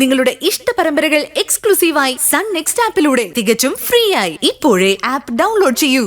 നിങ്ങളുടെ ഇഷ്ട പരമ്പരകൾ എക്സ്ക്ലൂസീവായി സൺ നെക്സ്റ്റ് ആപ്പിലൂടെ തികച്ചും ഫ്രീ ആയി. ഇപ്പോഴേ ആപ്പ് ഡൗൺലോഡ് ചെയ്യൂ.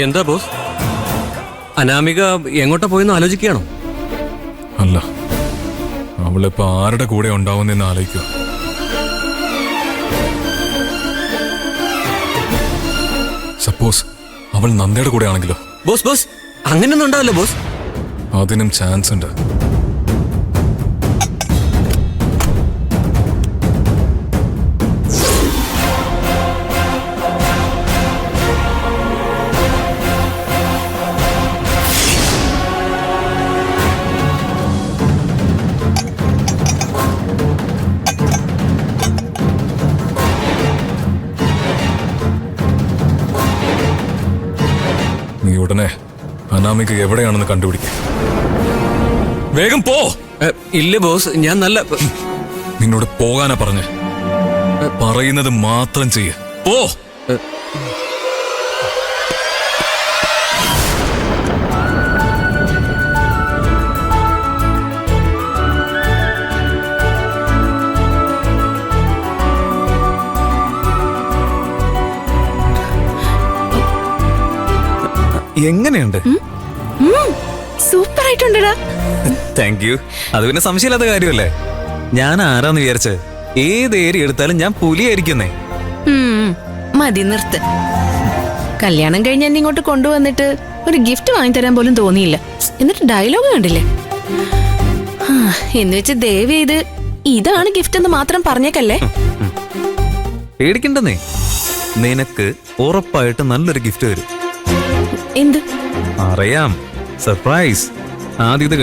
എന്താ ബോസ്, അനാമിക എങ്ങോട്ടാ പോയെന്ന് ആലോചിക്കുകയാണോ? അല്ല, അവളിപ്പോ ആരുടെ കൂടെ ഉണ്ടാവുന്നെന്ന് ആലോചിക്കുക. സപ്പോസ് അവൾ നന്ദയുടെ കൂടെ ആണെങ്കിലോ? ബോസ് ബോസ് അങ്ങനെയൊന്നും ഉണ്ടാവില്ല ബോസ്. അതിനും ചാൻസ് ഉണ്ട്. നീ ഉടനെ അനാമിക എവിടെയാണെന്ന് കണ്ടുപിടിക്കുക. വേഗം പോ. ഇല്ല ബോസ്, ഞാൻ നല്ല... നിന്നോട് പോകാനാ പറഞ്ഞ്. പറയുന്നത് മാത്രം ചെയ്യ. പോ. എങ്ങനെയുണ്ട്? സൂപ്പർ ആയിട്ടുണ്ടടാ. Thank you. അത് പിന്നെ സംശയമില്ലാത്ത കാര്യമല്ലേ. ഞാൻ ആരാന്ന് വിചാരിച്ച് ഏത് ഏരിയ എടുത്താലും ഞാൻ പുലിയായിരിക്കുന്നേ. മതി നിർത്ത്. കല്യാണം കഴിഞ്ഞ് എന്നെ ഇങ്ങോട്ട് കൊണ്ടുവന്നിട്ട് ഒരു ഗിഫ്റ്റ് വാങ്ങിത്തരാൻ പോലും തോന്നിയില്ല. എന്നിട്ട് ഡയലോഗ് കണ്ടില്ലേ? എന്ന് വെച്ച് ദയവ് ചെയ്ത് ഇതാണ് ഗിഫ്റ്റ് എന്ന് മാത്രം പറഞ്ഞേക്കല്ലേ. പേടിക്കണ്ടെന്നേ, നിനക്ക് ഉറപ്പായിട്ട് നല്ലൊരു ഗിഫ്റ്റ് വരും. എന്ത്? അറിയാം, സർപ്രൈസ്. ആദ്യം ഇത്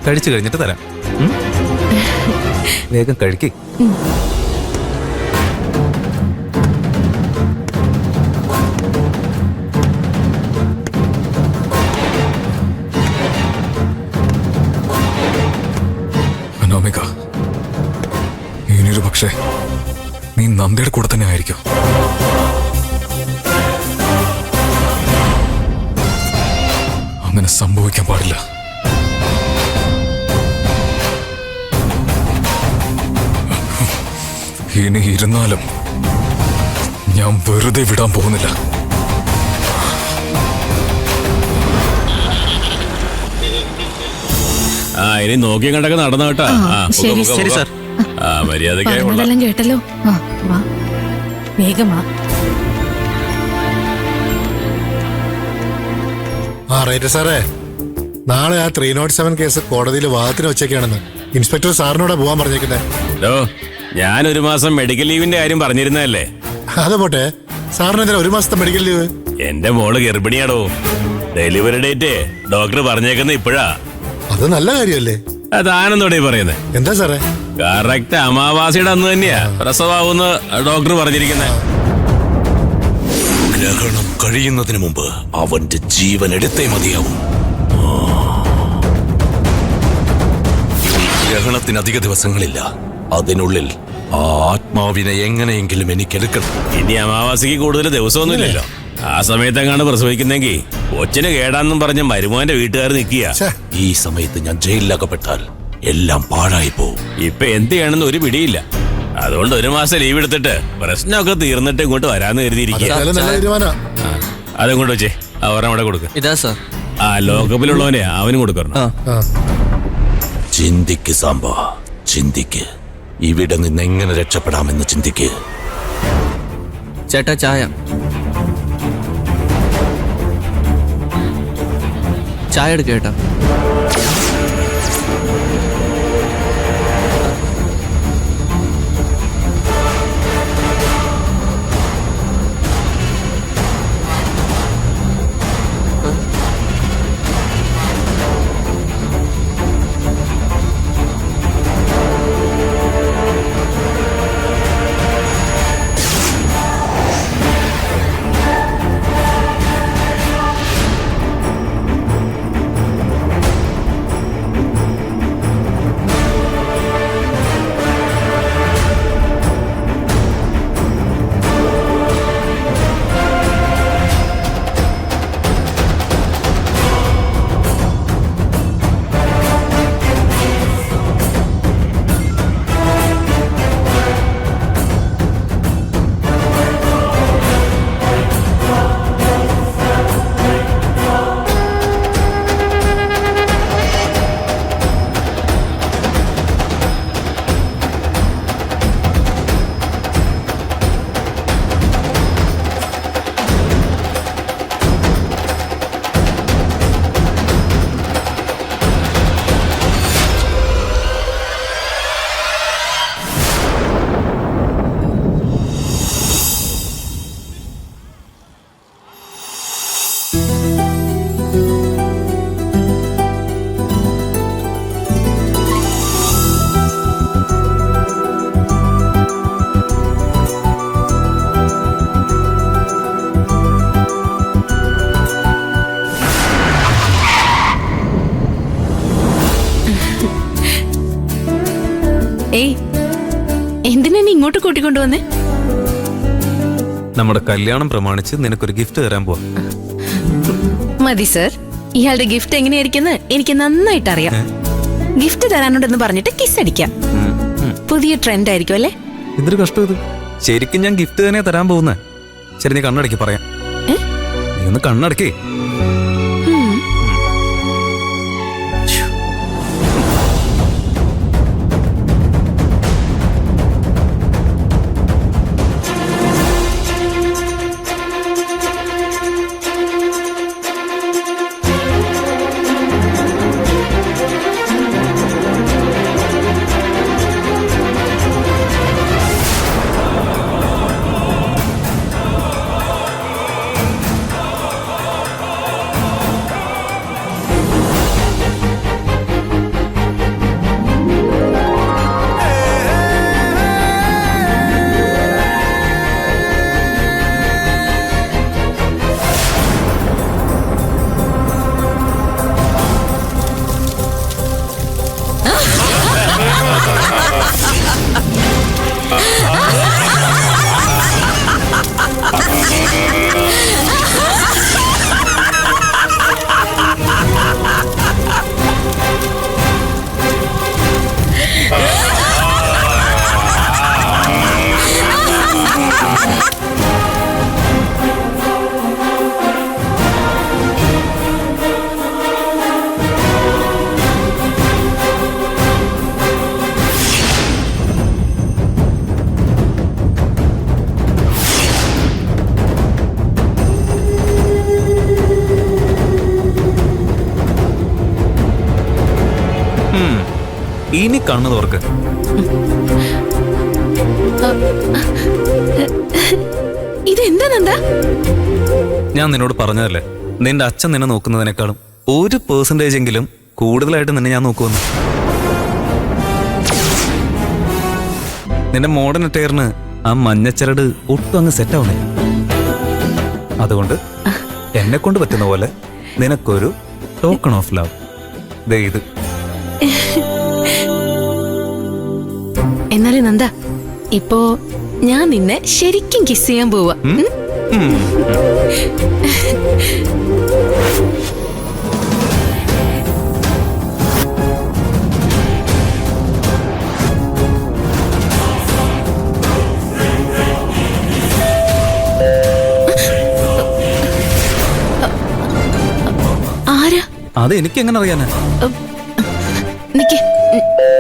കഴിച്ചു കഴിഞ്ഞിട്ട് തരാം. വേഗം കഴിക്ക്. അനാമിക, ഇനിയൊരു പക്ഷേ നീ നന്ദയുടെ കൂടെ തന്നെ ആയിരിക്കും. അങ്ങനെ സംഭവിക്കാൻ പാടില്ല. ഇനി ഇരുന്നാലും ഞാൻ വെറുതെ വിടാൻ പോകുന്നില്ല. ഇനി നോക്കിയും കണ്ടൊക്കെ നടന്ന കേട്ടാ. ശരി സാർ. മര്യാദക്കെല്ലാം കേട്ടല്ലോ. വേഗമാ. റൈറ്റ് സാറേ, നാളെ ആ 307 കേസ് കോടതിയിൽ വാദത്തിന് വെച്ചേക്കാണെന്ന് ഇൻസ്പെക്ടർ സാറിനോടാ പോവാൻ പറഞ്ഞേക്കുന്നേ. ഞാനൊരു മാസം മെഡിക്കൽ ലീവിന്റെ കാര്യം പറഞ്ഞിരുന്നല്ലേ. അത് പോട്ടെ, സാറിനെന്തിനാ ഒരു മാസത്തെ മെഡിക്കൽ ലീവ്? എന്റെ മോള് ഗർഭിണിയാടോ. ഡെലിവറി ഡേറ്റ് ഡോക്ടർ പറഞ്ഞേക്കുന്ന ഇപ്പോഴാ. അത് നല്ല കാര്യമല്ലേ? അതാണെന്നോടെ പറയുന്നത്. എന്താ സാറേ? കറക്റ്റ് അമാവാസിയുടെ അന്ന് തന്നെയാ പ്രസവാവൂന്ന് ഡോക്ടർ പറഞ്ഞിരിക്കുന്നത്. ഗ്രഹണം കഴിയുന്നതിന് മുമ്പ് അവന്റെ ജീവൻ എടുത്തേ മതിയാവും. ഗ്രഹണത്തിന് അധിക ദിവസങ്ങളില്ല. അതിനുള്ളിൽ ആ ആത്മാവിനെ എങ്ങനെയെങ്കിലും എനിക്കെടുക്കണം. ഇനി അമാവാസിക്ക് കൂടുതൽ ദിവസമൊന്നുമില്ലല്ലോ. ആ സമയത്തെങ്ങാണ് പ്രസവിക്കുന്നെങ്കിൽ കൊച്ചിന് കേടാന്നും പറഞ്ഞ മരുമോന്റെ വീട്ടുകാർ നിൽക്കുക. ഈ സമയത്ത് ഞാൻ ജയിലിലകപ്പെട്ടാൽ എല്ലാം പാഴായി പോവും. ഇപ്പൊ എന്ത് ചെയ്യണമെന്ന് ഒരു പിടിയില്ല. അതുകൊണ്ട് ഒരു മാസം ലീവ് എടുത്തിട്ട് പ്രശ്നമൊക്കെ തീർന്നിട്ട് ഇങ്ങോട്ട് വരാന്ന് കരുതിയിരിക്കുക. അതങ്ങോട്ട് വെച്ചേ, അവരെ അവിടെ കൊടുക്ക. ഇതാ സാർ. ആ ലോകകപ്പിലുള്ളവനെ അവനും കൊടുക്കണം. ചിന്തിക്ക് സാമ്പ, ചിന്തിക്ക്. ഇവിടെ നിന്ന് എങ്ങനെ രക്ഷപ്പെടാമെന്ന് ചിന്തിക്ക്. ചേട്ടാ ചായ. ചായ എടുക്കേട്ടാ. ഇങ്ങോട്ട് കൂട്ടിക്കൊണ്ടുവന്നേ? നമ്മുടെ കല്യാണം പ്രമാണിച്ച് നിനക്കൊരു ഗിഫ്റ്റ് തരാൻ പോവാ. മതി സർ. ഇയാളുടെ ഗിഫ്റ്റ് എങ്ങനെയായിരിക്കും എനിക്ക് നന്നായിട്ട് അറിയാം. ഗിഫ്റ്റ് തരാനുണ്ടെന്ന് പറഞ്ഞിട്ട് കിസ് അടിക്കാം. പുതിയ ട്രെൻഡ് ആയിരിക്കും അല്ലേ? എന്തൊരു കഷ്ടം ഇത്. ശരിക്കും ഞാൻ ഗിഫ്റ്റ് തന്നെ തരാൻ പോകുന്നേ. ശരി, നീ കണ്ണടക്കി പറയാം. നീ ഒന്ന് കണ്ണടക്കേ. ഇനി കണ്ണു തുറക്ക്. ഇതെന്താ നന്ദ? ഞാൻ നിന്നോട് പറഞ്ഞതല്ലേ, നിന്റെ അച്ഛൻ നിന്നെ നോക്കുന്നതിനേക്കാളും 1% എങ്കിലും കൂടുതലായിട്ട് നിന്നെ ഞാൻ നോക്കുമെന്ന്. നിന്റെ മോഡേൺ അറ്റയറിന് ആ മഞ്ഞച്ചരട് ഒട്ടും അങ്ങ് സെറ്റ് ആവുന്നില്ല. അതുകൊണ്ട് എന്നെ കൊണ്ട് പറ്റുന്ന പോലെ നിനക്കൊരു ടോക്കൺ ഓഫ് ലവ്. ദേ ഇത്. എന്നാലും നന്ദ, ഇപ്പോ ഞാൻ നിന്നെ ശരിക്കും കിസ് ചെയ്യാൻ പോവാ. ആരാ? അത് എനിക്ക് എങ്ങനെ അറിയാനാ? നിക്ക്,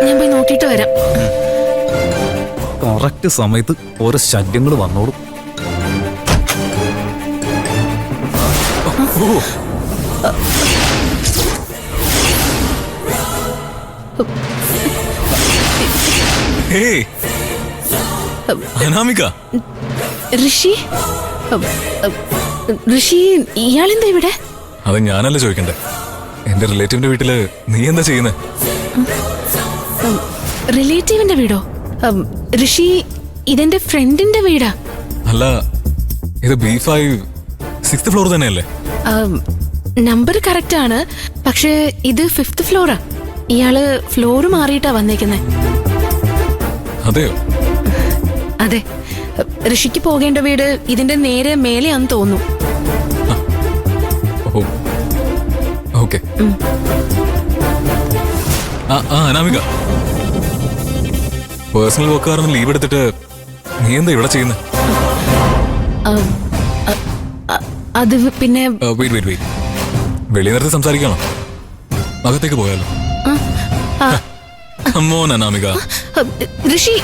ഞാൻ പോയി നോക്കിയിട്ട് വരാം. കറക്റ്റ് സമയത്ത് ഓരോ ശല്യങ്ങൾ വന്നോളും. അനാമിക, ഋഷി, ഋഷി ഇയാളെന്താ ഇവിടെ? അത് ഞാനല്ല ചോദിക്കണ്ടേ. എന്റെ റിലേറ്റീവിന്റെ വീട്ടില് നീ എന്താ ചെയ്യുന്നേ? റിലേറ്റീവിന്റെ വീടോ? ഋഷി, ഇതെന്റെ ഫ്രണ്ടിന്റെ വീടാ. അല്ല, ഇത് B5 6th ഫ്ലോർ തന്നെയല്ലേ? നമ്പർ കറക്റ്റ് ആണ്, പക്ഷെ ഇത് 5th ഫ്ലോറാ. ഇയാള് ഫ്ലോറ് മാറിയിട്ടാ വന്നേക്കുന്നേ. അതെയോ? അതെ, ഋഷിക്ക് പോകേണ്ട വീട് ഇതിന്റെ നേരെ മേലെയാന്ന് തോന്നുന്നു. ഓക്കെ. അനാമിക, പേഴ്സണൽ വർക്കാരന് ലീവ് എടുത്തിട്ട് നീ എന്താ ഇവിടെ ചെയ്യുന്നത്? അത് പിന്നെ വെയിറ്റ്. വെളിയിൽ നിർത്തി സംസാരിക്കണം. അകത്തേക്ക് പോയാലോ? അനാമിക, ഋഷി